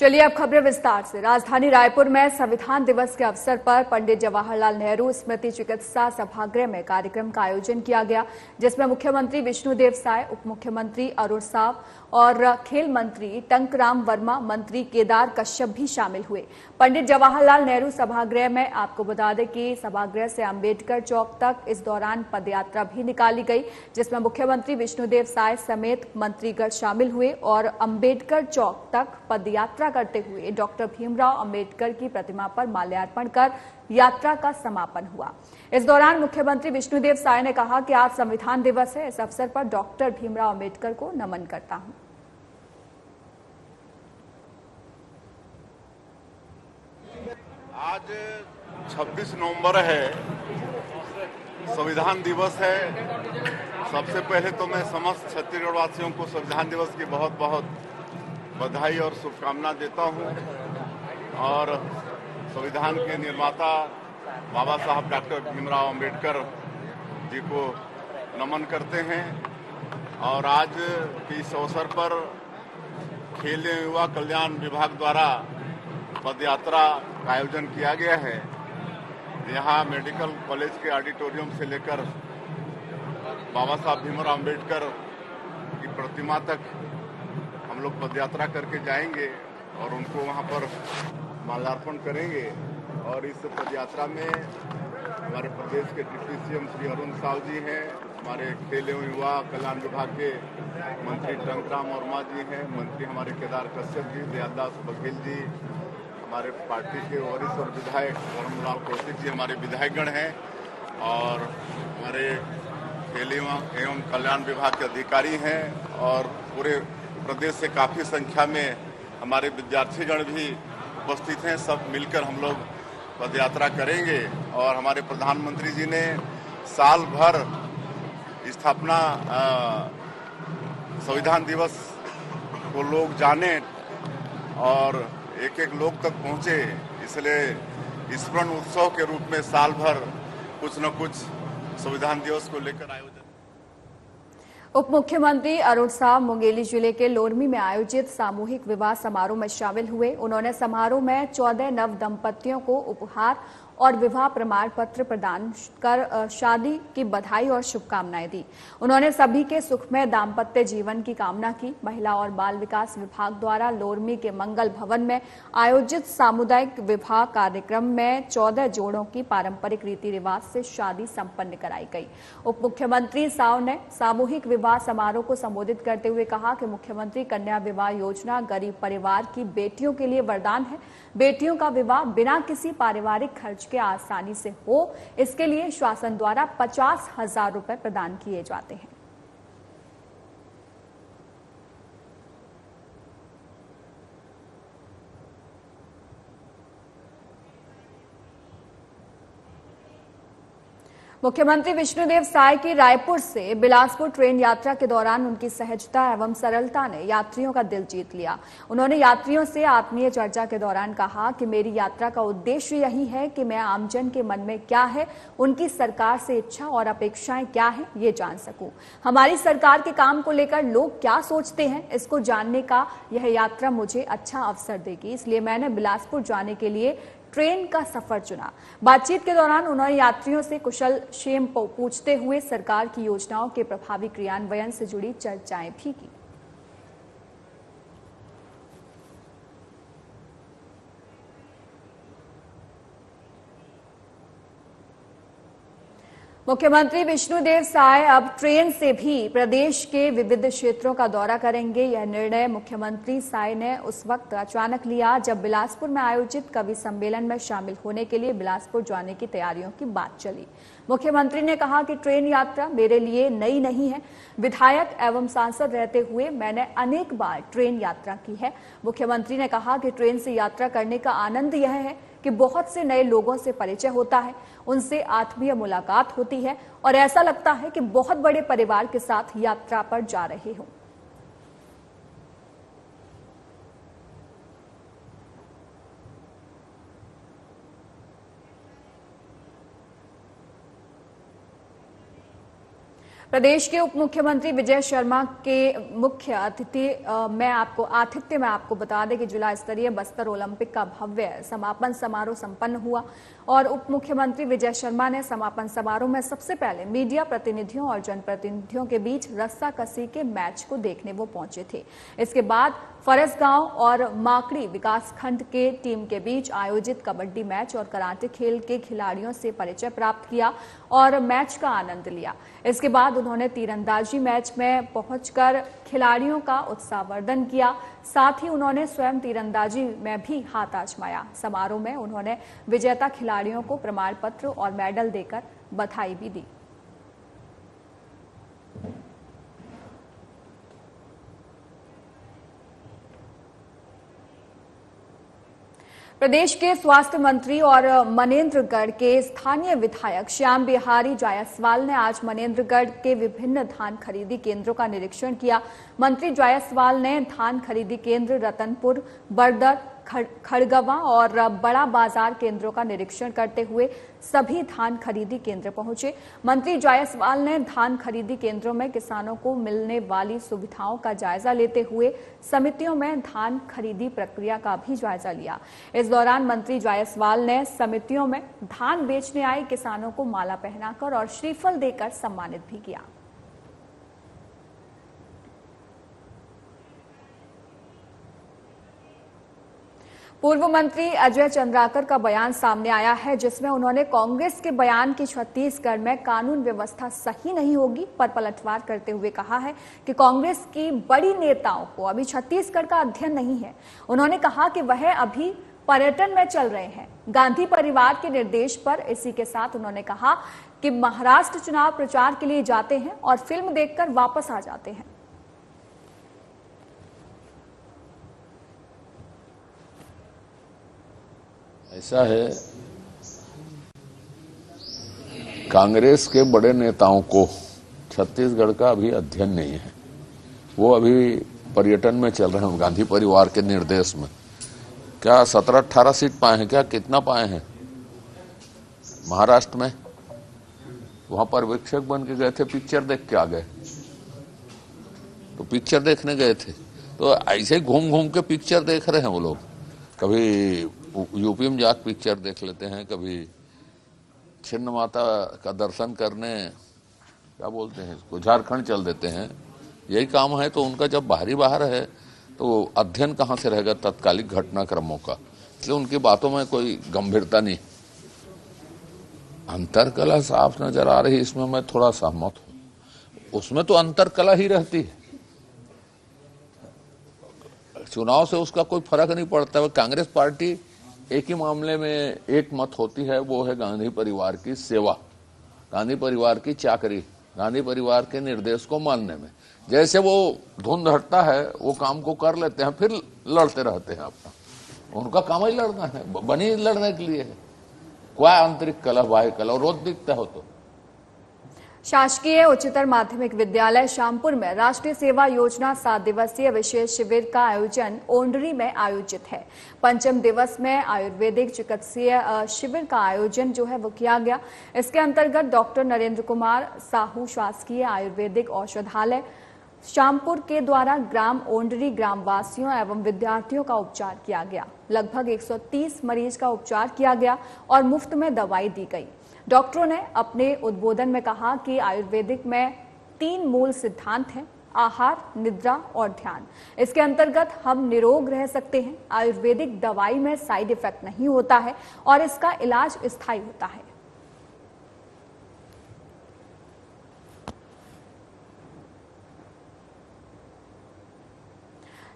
चलिए अब खबरें विस्तार से। राजधानी रायपुर में संविधान दिवस के अवसर पर पंडित जवाहरलाल नेहरू स्मृति चिकित्सा सभागृह में कार्यक्रम का आयोजन किया गया, जिसमें मुख्यमंत्री विष्णुदेव साय, उप मुख्यमंत्री अरुण साव और खेल मंत्री टंकराम वर्मा, मंत्री केदार कश्यप भी शामिल हुए। पंडित जवाहरलाल नेहरू सभागृह में आपको बता दें कि सभागृह से अंबेडकर चौक तक इस दौरान पदयात्रा भी निकाली गई, जिसमें मुख्यमंत्री विष्णुदेव साय समेत मंत्रीगण शामिल हुए और अंबेडकर चौक तक पदयात्रा करते हुए डॉक्टर भीमराव अंबेडकर की प्रतिमा पर माल्यार्पण कर यात्रा का समापन हुआ। इस दौरान मुख्यमंत्री विष्णुदेव साय ने कहा कि आज संविधान दिवस है, इस अवसर पर डॉक्टर भीमराव अंबेडकर को नमन करता हूं। आज 26 नवंबर है, संविधान दिवस है। सबसे पहले तो मैं समस्त छत्तीसगढ़ वासियों को संविधान दिवस की बहुत बहुत बधाई और शुभकामना देता हूं और संविधान के निर्माता बाबा साहब डॉक्टर भीमराव अंबेडकर जी को नमन करते हैं। और आज के इस अवसर पर खेल एवं युवा कल्याण विभाग द्वारा पदयात्रा का आयोजन किया गया है। यहाँ मेडिकल कॉलेज के ऑडिटोरियम से लेकर बाबा साहब भीमराव अंबेडकर की प्रतिमा तक हम लोग पदयात्रा करके जाएंगे और उनको वहाँ पर माल्यार्पण करेंगे। और इस पदयात्रा में हमारे प्रदेश के डिप्टी सीएम श्री अरुण साव जी हैं, हमारे खेल एवं युवा कल्याण विभाग के मंत्री टंकराम वर्मा जी हैं, मंत्री हमारे केदार कश्यप जी, दयालदास बघेल जी, हमारे पार्टी के वरिष्ठ और विधायक धर्मलाल कौशिक जी हमारे विधायकगण हैं और हमारे खेल एवं कल्याण विभाग के अधिकारी हैं और पूरे प्रदेश से काफ़ी संख्या में हमारे विद्यार्थीगण भी उपस्थित हैं। सब मिलकर हम लोग पदयात्रा करेंगे और हमारे प्रधानमंत्री जी ने साल भर स्थापना संविधान दिवस को लोग जाने और एक एक लोग तक पहुंचे, इसलिए स्मरण उत्सव के रूप में साल भर कुछ न कुछ संविधान दिवस को लेकर आयोजन। उप मुख्यमंत्री अरुण साव मुंगेली जिले के लोरमी में आयोजित सामूहिक विवाह समारोह में शामिल हुए। उन्होंने समारोह में 14 नव दंपतियों को उपहार और विवाह प्रमाण पत्र प्रदान कर शादी की बधाई और शुभकामनाएं दी। उन्होंने सभी के सुखमय दाम्पत्य जीवन की कामना की। महिला और बाल विकास विभाग द्वारा लोरमी के मंगल भवन में आयोजित सामुदायिक विवाह कार्यक्रम में 14 जोड़ों की पारंपरिक रीति रिवाज से शादी संपन्न कराई गई। उप मुख्यमंत्री साव ने सामूहिक विवाह समारोह को संबोधित करते हुए कहा कि मुख्यमंत्री कन्या विवाह योजना गरीब परिवार की बेटियों के लिए वरदान है। बेटियों का विवाह बिना किसी पारिवारिक खर्च के आसानी से हो, इसके लिए शासन द्वारा 50,000 रुपए प्रदान किए जाते हैं। मुख्यमंत्री विष्णुदेव साय की रायपुर से बिलासपुर ट्रेन यात्रा के दौरान उनकी सहजता एवं सरलता ने यात्रियों का दिल जीत लिया। उन्होंने यात्रियों से आत्मीय चर्चा के दौरान कहा कि मेरी यात्रा का उद्देश्य यही है कि मैं आमजन के मन में क्या है, उनकी सरकार से इच्छा और अपेक्षाएं क्या है, ये जान सकूं। हमारी सरकार के काम को लेकर लोग क्या सोचते हैं, इसको जानने का यह यात्रा मुझे अच्छा अवसर देगी, इसलिए मैंने बिलासपुर जाने के लिए ट्रेन का सफर चुना। बातचीत के दौरान उन्होंने यात्रियों से कुशल क्षेम पूछते हुए सरकार की योजनाओं के प्रभावी क्रियान्वयन से जुड़ी चर्चाएं भी की। मुख्यमंत्री विष्णुदेव साय अब ट्रेन से भी प्रदेश के विविध क्षेत्रों का दौरा करेंगे। यह निर्णय मुख्यमंत्री साय ने उस वक्त अचानक लिया जब बिलासपुर में आयोजित कवि सम्मेलन में शामिल होने के लिए बिलासपुर जाने की तैयारियों की बात चली। मुख्यमंत्री ने कहा कि ट्रेन यात्रा मेरे लिए नई नहीं है। विधायक एवं सांसद रहते हुए मैंने अनेक बार ट्रेन यात्रा की है। मुख्यमंत्री ने कहा कि ट्रेन से यात्रा करने का आनंद यह है कि बहुत से नए लोगों से परिचय होता है, उनसे आत्मीय मुलाकात होती है और ऐसा लगता है कि बहुत बड़े परिवार के साथ यात्रा पर जा रहे हों। प्रदेश के उप मुख्यमंत्री विजय शर्मा के मुख्य आतिथ्य में आपको बता दें कि जिला स्तरीय बस्तर ओलंपिक का भव्य समापन समारोह संपन्न हुआ और उप मुख्यमंत्री विजय शर्मा ने समापन समारोह में सबसे पहले मीडिया प्रतिनिधियों और जनप्रतिनिधियों के बीच रस्साकसी के मैच को देखने वो पहुंचे थे। इसके बाद फरसगांव और माकड़ी विकासखंड के टीम के बीच आयोजित कबड्डी मैच और कराटे खेल के खिलाड़ियों से परिचय प्राप्त किया और मैच का आनंद लिया। इसके बाद उन्होंने तीरंदाजी मैच में पहुंचकर खिलाड़ियों का उत्साहवर्धन किया। साथ ही उन्होंने स्वयं तीरंदाजी में भी हाथ आजमाया। समारोह में उन्होंने विजेता खिलाड़ियों को प्रमाण पत्र और मेडल देकर बधाई भी दी। प्रदेश के स्वास्थ्य मंत्री और मनेंद्रगढ़ के स्थानीय विधायक श्याम बिहारी जायसवाल ने आज मनेंद्रगढ़ के विभिन्न धान खरीदी केंद्रों का निरीक्षण किया। मंत्री जायसवाल ने धान खरीदी केंद्र रतनपुर, बरदर, खड़गवा और बड़ा बाजार केंद्रों का निरीक्षण करते हुए सभी धान खरीदी केंद्र पहुंचे। मंत्री जायसवाल ने धान खरीदी केंद्रों में किसानों को मिलने वाली सुविधाओं का जायजा लेते हुए समितियों में धान खरीदी प्रक्रिया का भी जायजा लिया। इस दौरान मंत्री जायसवाल ने समितियों में धान बेचने आए किसानों को माला पहनाकर और श्रीफल देकर सम्मानित भी किया। पूर्व मंत्री अजय चंद्राकर का बयान सामने आया है, जिसमें उन्होंने कांग्रेस के बयान की छत्तीसगढ़ में कानून व्यवस्था सही नहीं होगी पर पलटवार करते हुए कहा है कि कांग्रेस की बड़ी नेताओं को अभी छत्तीसगढ़ का अध्ययन नहीं है। उन्होंने कहा कि वह अभी पर्यटन में चल रहे हैं गांधी परिवार के निर्देश पर। इसी के साथ उन्होंने कहा कि महाराष्ट्र चुनाव प्रचार के लिए जाते हैं और फिल्म देखकर वापस आ जाते हैं। ऐसा है, कांग्रेस के बड़े नेताओं को छत्तीसगढ़ का अभी अध्ययन नहीं है। वो अभी पर्यटन में चल रहे हैं गांधी परिवार के निर्देश में। क्या 17-18 सीट पाए हैं? क्या कितना पाए हैं महाराष्ट्र में? वहां पर पर्यवेक्षक बन के गए थे, पिक्चर देख के आ गए। तो पिक्चर देखने गए थे तो ऐसे ही घूम घूम के पिक्चर देख रहे हैं वो लोग। कभी यूपी में जाकर पिक्चर देख लेते हैं, कभी छिन्न माता का दर्शन करने क्या बोलते हैं इसको झारखंड चल देते हैं। यही काम है। तो उनका जब बाहर है तो अध्ययन कहाँ से रहेगा तत्कालिक घटनाक्रमों का। इसलिए उनकी बातों में कोई गंभीरता नहीं। अंतरकला साफ नजर आ रही, इसमें मैं थोड़ा सहमत हूं। उसमें तो अंतरकला ही रहती है, चुनाव से उसका कोई फर्क नहीं पड़ता। कांग्रेस पार्टी एक ही मामले में एक मत होती है, वो है गांधी परिवार की सेवा, गांधी परिवार की चाकरी, गांधी परिवार के निर्देश को मानने में। जैसे वो धुंध हटता है वो काम को कर लेते हैं, फिर लड़ते रहते हैं अपना। उनका काम ही लड़ना है, बनी लड़ने के लिए है। कोई आंतरिक कलह बाह्य कलह रोज दिखता हो तो। शासकीय उच्चतर माध्यमिक विद्यालय श्यामपुर में राष्ट्रीय सेवा योजना 7 दिवसीय विशेष शिविर का आयोजन ओंडरी में आयोजित है। पंचम दिवस में आयुर्वेदिक चिकित्सीय शिविर का आयोजन जो है वो किया गया। इसके अंतर्गत डॉक्टर नरेंद्र कुमार साहू शासकीय आयुर्वेदिक औषधालय श्यामपुर के द्वारा ग्राम ओंडरी ग्रामवासियों एवं विद्यार्थियों का उपचार किया गया। लगभग 130 मरीज का उपचार किया गया और मुफ्त में दवाई दी गई। डॉक्टरों ने अपने उद्बोधन में कहा कि आयुर्वेदिक में 3 मूल सिद्धांत हैं: आहार, निद्रा और ध्यान। इसके अंतर्गत हम निरोग रह सकते हैं। आयुर्वेदिक दवाई में साइड इफेक्ट नहीं होता है और इसका इलाज स्थायी होता है।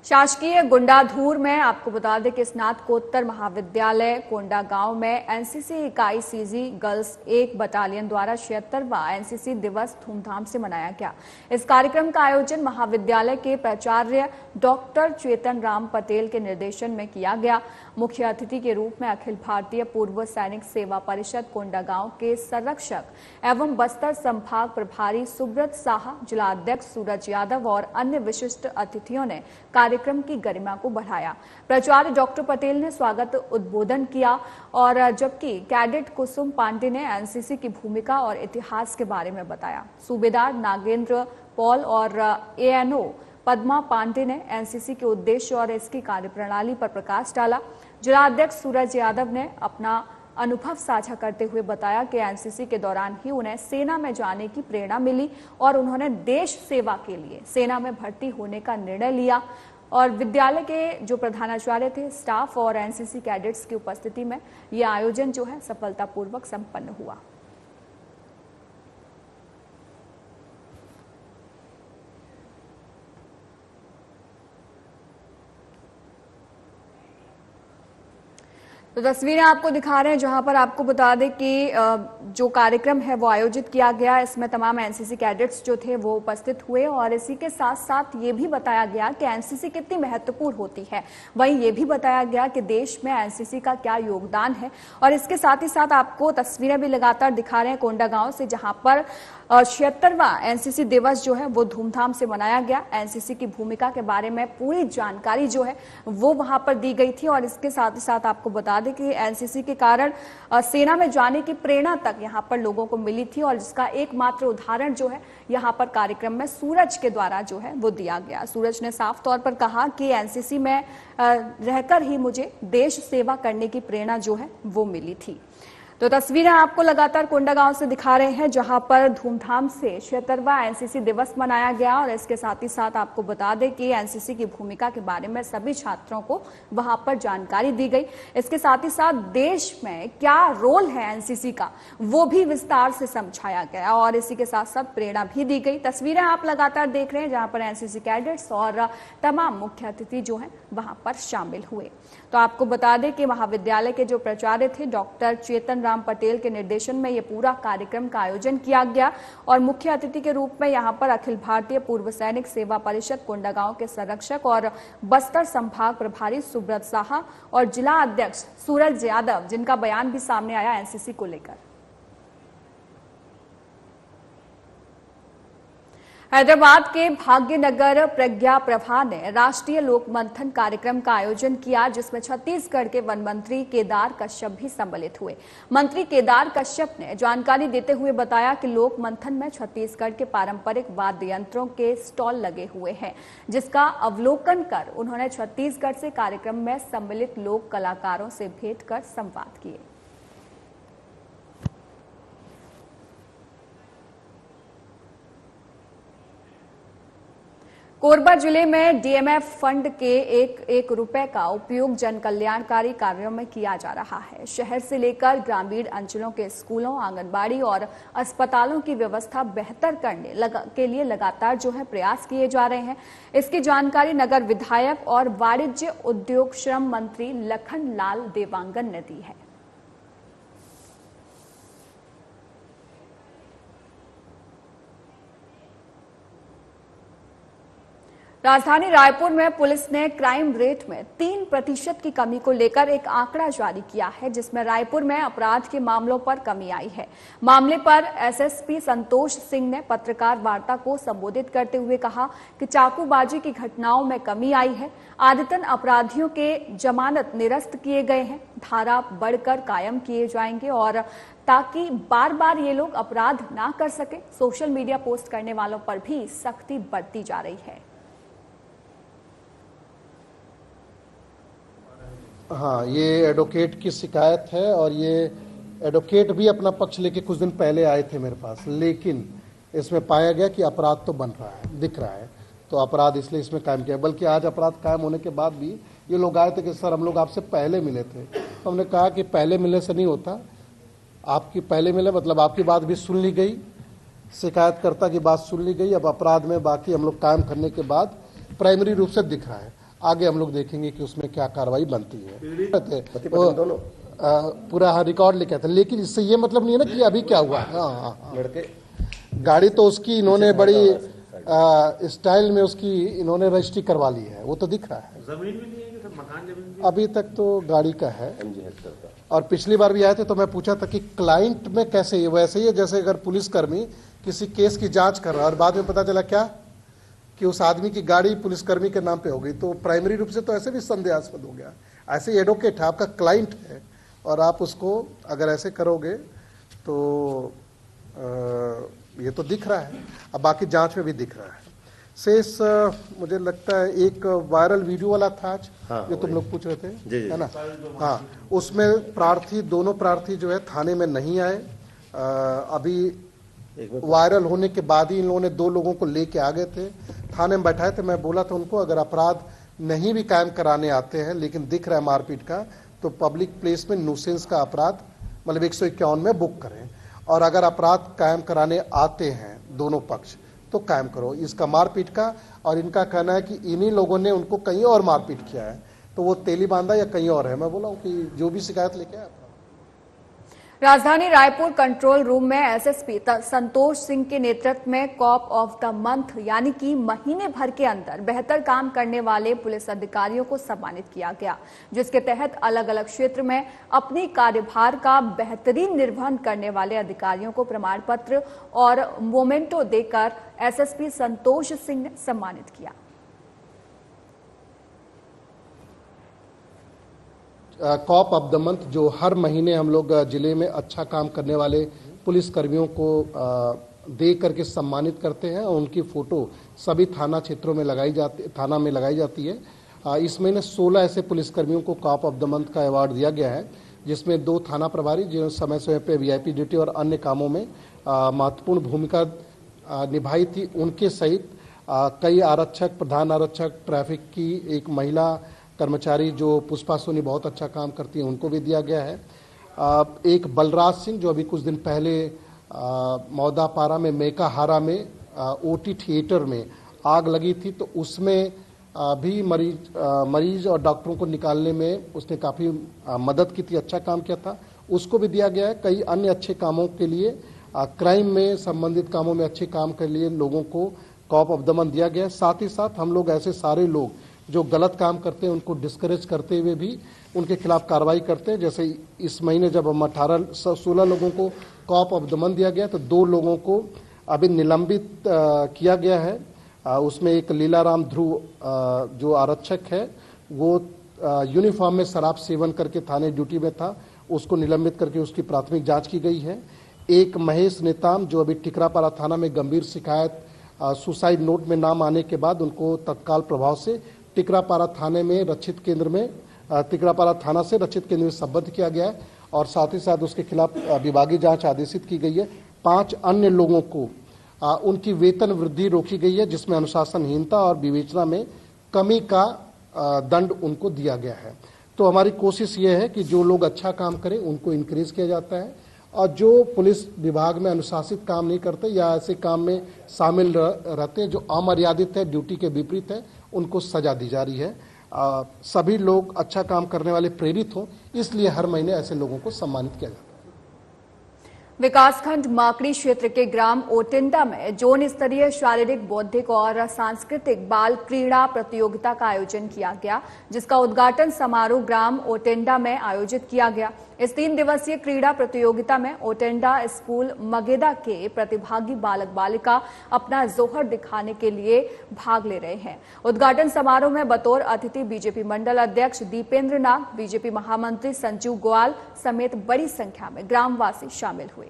शासकीय गुंडाधूर में आपको बता दें कि स्नातकोत्तर महाविद्यालय कोंडागांव में एनसीसी इकाई सीजी गर्ल्स 1 बटालियन द्वारा 76वां एनसीसी दिवस धूमधाम से मनाया गया। इस कार्यक्रम का आयोजन महाविद्यालय के प्राचार्य डॉक्टर चेतन राम पटेल के निर्देशन में किया गया। मुख्य अतिथि के रूप में अखिल भारतीय पूर्व सैनिक सेवा परिषद कोंडागांव के संरक्षक एवं बस्तर संभाग प्रभारी सुब्रत साहा, जिला अध्यक्ष सूरज यादव और अन्य विशिष्ट अतिथियों ने कार्यक्रम की गरिमा को बढ़ाया। प्राचार्य डॉक्टर पटेल ने स्वागत उद्बोधन किया और जबकि कैडेट कुसुम पांडे ने एनसीसी की भूमिका और इतिहास के बारे में बताया। सूबेदार नागेंद्र पॉल और एएनओ पद्मा पांडे ने एनसीसी के उद्देश्य और इसकी कार्यप्रणाली पर प्रकाश डाला। जिलाध्यक्ष सूरज यादव ने अपना अनुभव साझा करते हुए बताया कि एनसीसी के दौरान ही उन्हें सेना में जाने की प्रेरणा मिली और उन्होंने देश सेवा के लिए सेना में भर्ती होने का निर्णय लिया। और विद्यालय के जो प्रधानाचार्य थे, स्टाफ और एनसीसी कैडेट्स की उपस्थिति में यह आयोजन जो है सफलतापूर्वक संपन्न हुआ। तो तस्वीरें आपको दिखा रहे हैं जहां पर आपको बता दें कि जो कार्यक्रम है वो आयोजित किया गया। इसमें तमाम एनसीसी कैडेट्स जो थे वो उपस्थित हुए और इसी के साथ साथ ये भी बताया गया कि एनसीसी कितनी महत्वपूर्ण होती है। वहीं ये भी बताया गया कि देश में एनसीसी का क्या योगदान है। और इसके साथ ही साथ आपको तस्वीरें भी लगातार दिखा रहे हैं कोंडागांव से, जहां पर 76वां एनसीसी दिवस जो है वो धूमधाम से मनाया गया। एनसीसी की भूमिका के बारे में पूरी जानकारी जो है वो वहां पर दी गई थी। और इसके साथ ही साथ आपको बता दें कि एनसीसी के कारण सेना में जाने की प्रेरणा तक यहां पर लोगों को मिली थी और जिसका एकमात्र उदाहरण जो है यहां पर कार्यक्रम में सूरज के द्वारा जो है वो दिया गया। सूरज ने साफ तौर पर कहा कि एनसीसी में रहकर ही मुझे देश सेवा करने की प्रेरणा जो है वो मिली थी। तो तस्वीरें आपको लगातार कोंडागांव से दिखा रहे हैं जहां पर धूमधाम से 76वां एनसीसी दिवस मनाया गया। और इसके साथ ही साथ आपको बता दें कि एनसीसी की भूमिका के बारे में सभी छात्रों को वहां पर जानकारी दी गई। इसके साथ ही साथ देश में क्या रोल है एनसीसी का वो भी विस्तार से समझाया गया और इसी के साथ साथ प्रेरणा भी दी गई। तस्वीरें आप लगातार देख रहे हैं जहां पर एनसीसी कैडेट्स और तमाम मुख्य अतिथि जो है वहां पर शामिल हुए। तो आपको बता दें कि महाविद्यालय के जो प्राचार्य थे डॉक्टर चेतन राम पटेल के निर्देशन में यह पूरा कार्यक्रम का आयोजन किया गया और मुख्य अतिथि के रूप में यहां पर अखिल भारतीय पूर्व सैनिक सेवा परिषद कोंडागांव के संरक्षक और बस्तर संभाग प्रभारी सुब्रत साहा और जिला अध्यक्ष सूरज यादव, जिनका बयान भी सामने आया एनसीसी को लेकर। हैदराबाद के भाग्यनगर प्रज्ञा प्रभा ने राष्ट्रीय लोक मंथन कार्यक्रम का आयोजन किया जिसमें छत्तीसगढ़ के वन मंत्री केदार कश्यप भी सम्मिलित हुए। मंत्री केदार कश्यप ने जानकारी देते हुए बताया कि लोक मंथन में छत्तीसगढ़ के पारंपरिक वाद्य यंत्रों के स्टॉल लगे हुए हैं, जिसका अवलोकन कर उन्होंने छत्तीसगढ़ से कार्यक्रम में सम्मिलित लोक कलाकारों से भेंट कर संवाद किए। कोरबा जिले में डीएमएफ फंड के एक रुपए का उपयोग जन कल्याणकारी कार्यों में किया जा रहा है। शहर से लेकर ग्रामीण अंचलों के स्कूलों, आंगनबाड़ी और अस्पतालों की व्यवस्था बेहतर करने के लिए लगातार जो है प्रयास किए जा रहे हैं। इसकी जानकारी नगर विधायक और वाणिज्य उद्योग श्रम मंत्री लखन लाल देवांगन ने दी है। राजधानी रायपुर में पुलिस ने क्राइम रेट में 3% की कमी को लेकर एक आंकड़ा जारी किया है, जिसमें रायपुर में अपराध के मामलों पर कमी आई है। मामले पर एसएसपी संतोष सिंह ने पत्रकार वार्ता को संबोधित करते हुए कहा कि चाकूबाजी की घटनाओं में कमी आई है। आदतन अपराधियों के जमानत निरस्त किए गए हैं, धारा बढ़कर कायम किए जाएंगे और ताकि बार बार ये लोग अपराध ना कर सके। सोशल मीडिया पोस्ट करने वालों पर भी सख्ती बरती जा रही है। हाँ, ये एडवोकेट की शिकायत है और ये एडवोकेट भी अपना पक्ष लेके कुछ दिन पहले आए थे मेरे पास, लेकिन इसमें पाया गया कि अपराध तो बन रहा है, दिख रहा है, तो अपराध इसलिए इसमें कायम किया। बल्कि आज अपराध कायम होने के बाद भी ये लोग आए थे कि सर हम लोग आपसे पहले मिले थे। तो हमने कहा कि पहले मिलने से नहीं होता, आपकी पहले मिले मतलब आपकी बात भी सुन ली गई, शिकायतकर्ता की बात सुन ली गई। अब अपराध में बाकी हम लोग कायम करने के बाद प्राइमरी रूप से दिख रहा है, आगे हम लोग देखेंगे कि उसमें क्या कार्रवाई बनती है। पूरा रिकॉर्ड लिखा था, लेकिन इससे ये मतलब नहीं है ना कि अभी क्या हुआ। हाँ, गाड़ी तो उसकी इन्होंने बड़ी स्टाइल में उसकी इन्होंने रजिस्ट्री करवा ली है, वो तो दिख रहा है। जमीन भी नहीं है कि मकान जमीन भी? अभी तक तो गाड़ी का है। और पिछली बार भी आए थे तो मैं पूछा था कि क्लाइंट में कैसे है, वैसे ही है जैसे अगर पुलिसकर्मी किसी केस की जांच कर रहा है और बाद में पता चला क्या कि कि उस आदमी की गाड़ी पुलिसकर्मी के नाम पे हो गई, तो प्राइमरी रूप से तो ऐसे भी संदेहास्पद हो गया। ऐसे ही एडवोकेट है, आपका क्लाइंट है, और आप उसको अगर ऐसे करोगे तो ये तो दिख रहा है। अब बाकी जांच में भी दिख रहा है। शेष मुझे लगता है एक वायरल वीडियो वाला था आज, जो तुम लोग पूछ रहे थे, है ना? हाँ, उसमें प्रार्थी, दोनों प्रार्थी जो है थाने में नहीं आए। अभी वायरल होने के बाद ही इन लोगों ने 2 लोगों को लेके आ गए थे, थाने में बैठाए थे। मैं बोला था उनको, अगर अपराध नहीं भी कायम कराने आते हैं लेकिन दिख रहा है मारपीट का, तो पब्लिक प्लेस में न्यूसेंस का अपराध मतलब 151 में बुक करें, और अगर अपराध कायम कराने आते हैं दोनों पक्ष तो कायम करो इसका मारपीट का। और इनका कहना है कि इन्हीं लोगों ने उनको कहीं और मारपीट किया है, तो वो तेली बांधा या कहीं और है। मैं बोला हूँ कि जो भी शिकायत लेके आया। राजधानी रायपुर कंट्रोल रूम में एसएसपी संतोष सिंह के नेतृत्व में कॉप ऑफ द मंथ यानी कि महीने भर के अंदर बेहतर काम करने वाले पुलिस अधिकारियों को सम्मानित किया गया, जिसके तहत अलग अलग क्षेत्र में अपनी कार्यभार का बेहतरीन निर्वहन करने वाले अधिकारियों को प्रमाण पत्र और मोमेंटो देकर एसएसपी संतोष सिंह ने सम्मानित किया। कॉप ऑफ द मंथ जो हर महीने हम लोग जिले में अच्छा काम करने वाले पुलिस कर्मियों को दे करके सम्मानित करते हैं, और उनकी फोटो सभी थाना क्षेत्रों में लगाई जाती है। इस महीने 16 ऐसे पुलिसकर्मियों को कॉप ऑफ द मंथ का अवार्ड दिया गया है, जिसमें 2 थाना प्रभारी जो समय समय पे वीआईपी ड्यूटी और अन्य कामों में महत्वपूर्ण भूमिका निभाई थी, उनके सहित कई आरक्षक, प्रधान आरक्षक, ट्रैफिक की एक महिला कर्मचारी जो पुष्पा सोनी बहुत अच्छा काम करती है, उनको भी दिया गया है। एक बलराज सिंह जो अभी कुछ दिन पहले मौदापारा में मेकाहारा में ओटी थिएटर में आग लगी थी, तो उसमें भी मरीज और डॉक्टरों को निकालने में उसने काफ़ी मदद की थी, अच्छा काम किया था, उसको भी दिया गया है। कई अन्य अच्छे कामों के लिए, क्राइम में संबंधित कामों में अच्छे काम के लिए लोगों को कॉप ऑफ द मंथ दिया गया है। साथ ही साथ हम लोग ऐसे सारे लोग जो गलत काम करते हैं उनको डिस्करेज करते हुए भी उनके खिलाफ कार्रवाई करते हैं। जैसे इस महीने जब हम 16 लोगों को कॉप ऑफ द मंथ दिया गया, तो 2 लोगों को अभी निलंबित किया गया है। उसमें एक लीलाराम ध्रुव जो आरक्षक है, वो यूनिफॉर्म में शराब सेवन करके थाने ड्यूटी में था, उसको निलंबित करके उसकी प्राथमिक जांच की गई है। एक महेश नेताम जो अभी टिकरापारा थाना में गंभीर शिकायत सुसाइड नोट में नाम आने के बाद उनको तत्काल प्रभाव से टिकरापारा थाने में रक्षित केंद्र में टिकरापारा थाना से रक्षित केंद्र में संबद्ध किया गया है, और साथ ही साथ उसके खिलाफ विभागीय जांच आदेशित की गई है। 5 अन्य लोगों को उनकी वेतन वृद्धि रोकी गई है, जिसमें अनुशासनहीनता और विवेचना में कमी का दंड उनको दिया गया है। तो हमारी कोशिश ये है कि जो लोग अच्छा काम करें उनको इंक्रीज किया जाता है, और जो पुलिस विभाग में अनुशासित काम नहीं करते या ऐसे काम में शामिल रहते हैं जो अमर्यादित है, ड्यूटी के विपरीत है, उनको सजा दी जा रही है। सभी लोग अच्छा काम करने वाले प्रेरित हों, इसलिए हर महीने ऐसे लोगों को सम्मानित किया जाता है। विकासखंड माकड़ी क्षेत्र के ग्राम ओटिंडा में जोन स्तरीय शारीरिक, बौद्धिक और सांस्कृतिक बाल क्रीड़ा प्रतियोगिता का आयोजन किया गया, जिसका उद्घाटन समारोह ग्राम ओटिंडा में आयोजित किया गया। इस 3 दिवसीय क्रीड़ा प्रतियोगिता में ओटिंडा स्कूल मगेदा के प्रतिभागी बालक बालिका अपना जोहर दिखाने के लिए भाग ले रहे हैं। उद्घाटन समारोह में बतौर अतिथि बीजेपी मंडल अध्यक्ष दीपेंद्र नाग, बीजेपी महामंत्री संजीव गोयल समेत बड़ी संख्या में ग्रामवासी शामिल हुए।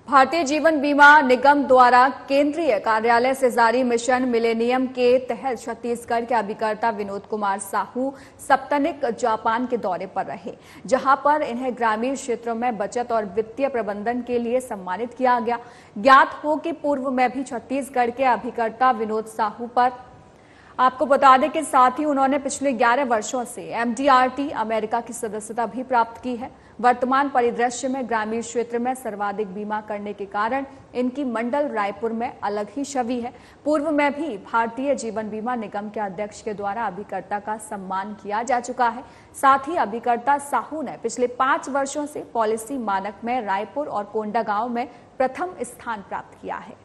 भारतीय जीवन बीमा निगम द्वारा केंद्रीय कार्यालय से जारी मिशन मिलेनियम के तहत छत्तीसगढ़ के अभिकर्ता विनोद कुमार साहू सप्तानिक जापान के दौरे पर रहे, जहां पर इन्हें ग्रामीण क्षेत्रों में बचत और वित्तीय प्रबंधन के लिए सम्मानित किया गया। ज्ञात हो कि पूर्व में भी छत्तीसगढ़ के अभिकर्ता विनोद साहू पर आपको बता दें कि साथ ही उन्होंने पिछले 11 वर्षों से एमडीआरटी अमेरिका की सदस्यता भी प्राप्त की है। वर्तमान परिदृश्य में ग्रामीण क्षेत्र में सर्वाधिक बीमा करने के कारण इनकी मंडल रायपुर में अलग ही छवि है। पूर्व में भी भारतीय जीवन बीमा निगम के अध्यक्ष के द्वारा अभिकर्ता का सम्मान किया जा चुका है। साथ ही अभिकर्ता साहू ने पिछले 5 वर्षों से पॉलिसी मानक में रायपुर और कोंडागांव में प्रथम स्थान प्राप्त किया है।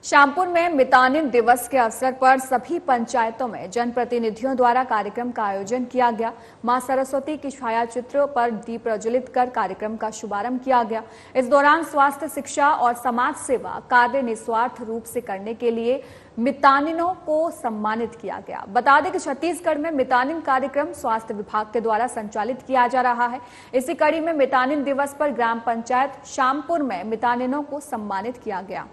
श्यामपुर में मितानिन दिवस के अवसर पर सभी पंचायतों में जनप्रतिनिधियों द्वारा कार्यक्रम का आयोजन किया गया। मां सरस्वती की छायाचित्र पर दीप प्रज्वलित कर कार्यक्रम का शुभारंभ किया गया। इस दौरान स्वास्थ्य, शिक्षा और समाज सेवा कार्य निस्वार्थ रूप से करने के लिए मितानिनों को सम्मानित किया गया। बता दें कि छत्तीसगढ़ में मितानिन कार्यक्रम स्वास्थ्य विभाग के द्वारा संचालित किया जा रहा है। इसी कड़ी में मितानिन दिवस पर ग्राम पंचायत श्यामपुर में मितानिनों को सम्मानित किया गया।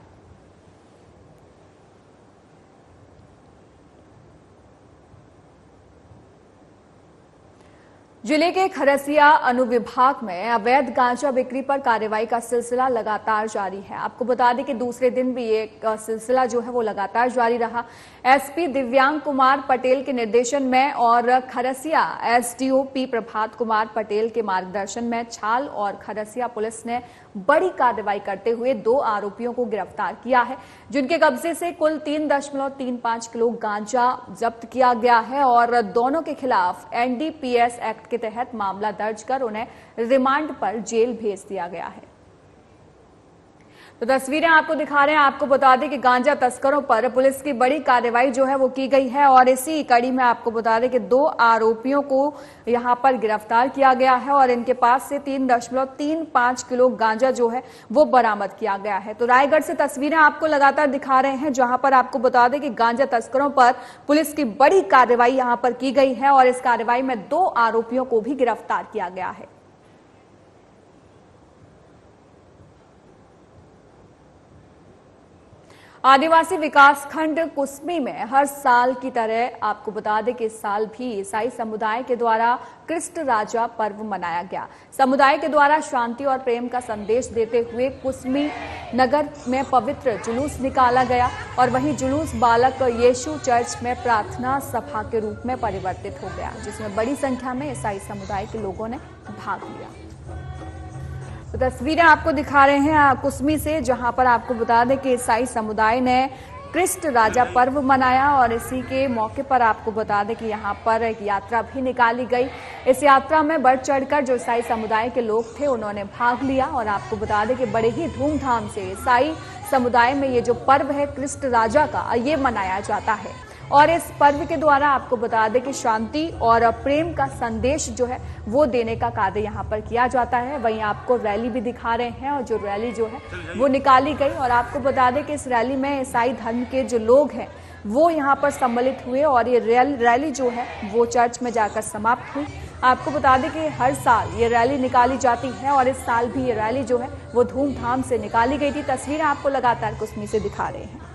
जिले के खरसिया अनुविभाग में अवैध गांजा बिक्री पर कार्रवाई का सिलसिला लगातार जारी है। आपको बता दें कि दूसरे दिन भी ये सिलसिला जो है वो लगातार जारी रहा। एसपी दिव्यांग कुमार पटेल के निर्देशन में और खरसिया एसडीओ पी प्रभात कुमार पटेल के मार्गदर्शन में छाल और खरसिया पुलिस ने बड़ी कार्रवाई करते हुए 2 आरोपियों को गिरफ्तार किया है, जिनके कब्जे से कुल 3.35 किलो गांजा जब्त किया गया है और दोनों के खिलाफ एनडीपीएस एक्ट के तहत मामला दर्ज कर उन्हें रिमांड पर जेल भेज दिया गया है। तो तस्वीरें आपको दिखा रहे हैं। आपको बता दें कि गांजा तस्करों पर पुलिस की बड़ी कार्रवाई जो है वो की गई है और इसी कड़ी में आपको बता दें कि 2 आरोपियों को यहां पर गिरफ्तार किया गया है और इनके पास से 3.35 किलो गांजा जो है वो बरामद किया गया है। तो रायगढ़ से तस्वीरें आपको लगातार दिखा रहे हैं, जहां पर आपको बता दें कि गांजा तस्करों पर पुलिस की बड़ी कार्रवाई यहां पर की गई है और इस कार्रवाई में 2 आरोपियों को भी गिरफ्तार किया गया है। आदिवासी विकासखंड कुसमी में हर साल की तरह आपको बता दें कि इस साल भी ईसाई समुदाय के द्वारा क्रिस्ट राजा पर्व मनाया गया। समुदाय के द्वारा शांति और प्रेम का संदेश देते हुए कुसमी नगर में पवित्र जुलूस निकाला गया और वहीं जुलूस बालक यीशु चर्च में प्रार्थना सभा के रूप में परिवर्तित हो गया, जिसमें बड़ी संख्या में ईसाई समुदाय के लोगों ने भाग लिया। तो तस्वीरें आपको दिखा रहे हैं कुसमी से, जहां पर आपको बता दें कि ईसाई समुदाय ने क्रिस्ट राजा पर्व मनाया और इसी के मौके पर आपको बता दें कि यहां पर एक यात्रा भी निकाली गई। इस यात्रा में बढ़ चढ़कर जो ईसाई समुदाय के लोग थे उन्होंने भाग लिया और आपको बता दें कि बड़े ही धूमधाम से ईसाई समुदाय में ये जो पर्व है क्रिस्ट राजा का, ये मनाया जाता है और इस पर्व के द्वारा आपको बता दें कि शांति और प्रेम का संदेश जो है वो देने का कार्य यहाँ पर किया जाता है। वहीं आपको रैली भी दिखा रहे हैं और जो रैली जो है वो निकाली गई और आपको बता दें कि इस रैली में ईसाई धर्म के जो लोग हैं वो यहाँ पर सम्मिलित हुए और ये रैली जो है वो चर्च में जाकर समाप्त हुई। आपको बता दें कि हर साल ये रैली निकाली जाती है और इस साल भी ये रैली जो है वो धूमधाम से निकाली गई थी। तस्वीरें आपको लगातार कुसमी से दिखा रहे हैं।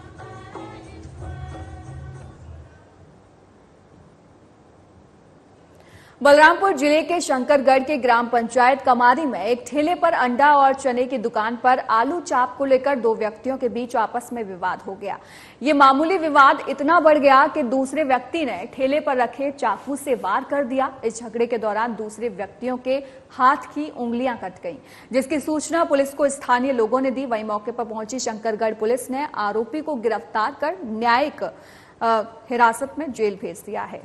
बलरामपुर जिले के शंकरगढ़ के ग्राम पंचायत कमारी में एक ठेले पर अंडा और चने की दुकान पर आलू चाप को लेकर 2 व्यक्तियों के बीच आपस में विवाद हो गया। ये मामूली विवाद इतना बढ़ गया कि दूसरे व्यक्ति ने ठेले पर रखे चाकू से वार कर दिया। इस झगड़े के दौरान दूसरे व्यक्तियों के हाथ की उंगलियां कट गईं, जिसकी सूचना पुलिस को स्थानीय लोगों ने दी। वहीं मौके पर पहुंची शंकरगढ़ पुलिस ने आरोपी को गिरफ्तार कर न्यायिक हिरासत में जेल भेज दिया है।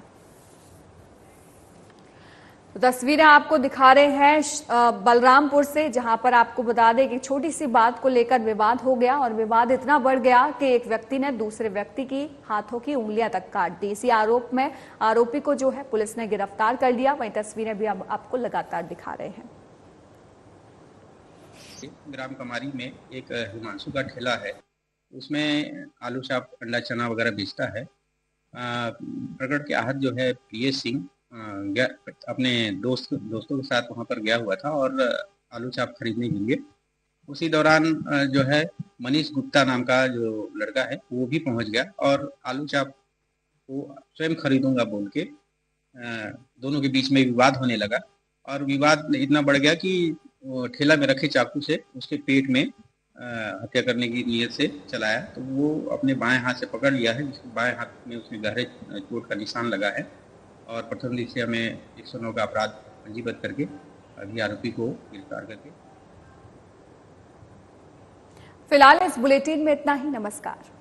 तो तस्वीरें आपको दिखा रहे हैं बलरामपुर से, जहां पर आपको बता दें कि छोटी सी बात को लेकर विवाद हो गया और विवाद इतना बढ़ गया कि एक व्यक्ति ने दूसरे व्यक्ति की हाथों की उंगलियां तक काट दी। इसी आरोप में आरोपी को जो है पुलिस ने गिरफ्तार कर लिया। वहीं तस्वीरें भी आपको लगातार दिखा रहे हैं। ग्राम कमारी में एक हिमांशु का ठेला है, उसमें आलू चाप, अंडा, चना वगैरह बेचता है। प्रगट के आहत जो है पीएस सिंह अपने दोस्तों के साथ वहां पर गया हुआ था और आलू चाप खरीदने के लिए। उसी दौरान जो है मनीष गुप्ता नाम का जो लड़का है वो भी पहुंच गया और आलू चाप को स्वयं खरीदूंगा बोल के दोनों के बीच में विवाद होने लगा और विवाद इतना बढ़ गया कि ठेला में रखे चाकू से उसके पेट में हत्या करने की नीयत से चलाया, तो वो अपने बाएं हाथ से पकड़ लिया है, जिसके बाएं हाथ में उसमें गहरे चोट का निशान लगा है और प्रथम दृष्टया में 109 का अपराध पंजीबद्ध करके अभी आरोपी को गिरफ्तार करके। फिलहाल इस बुलेटिन में इतना ही। नमस्कार।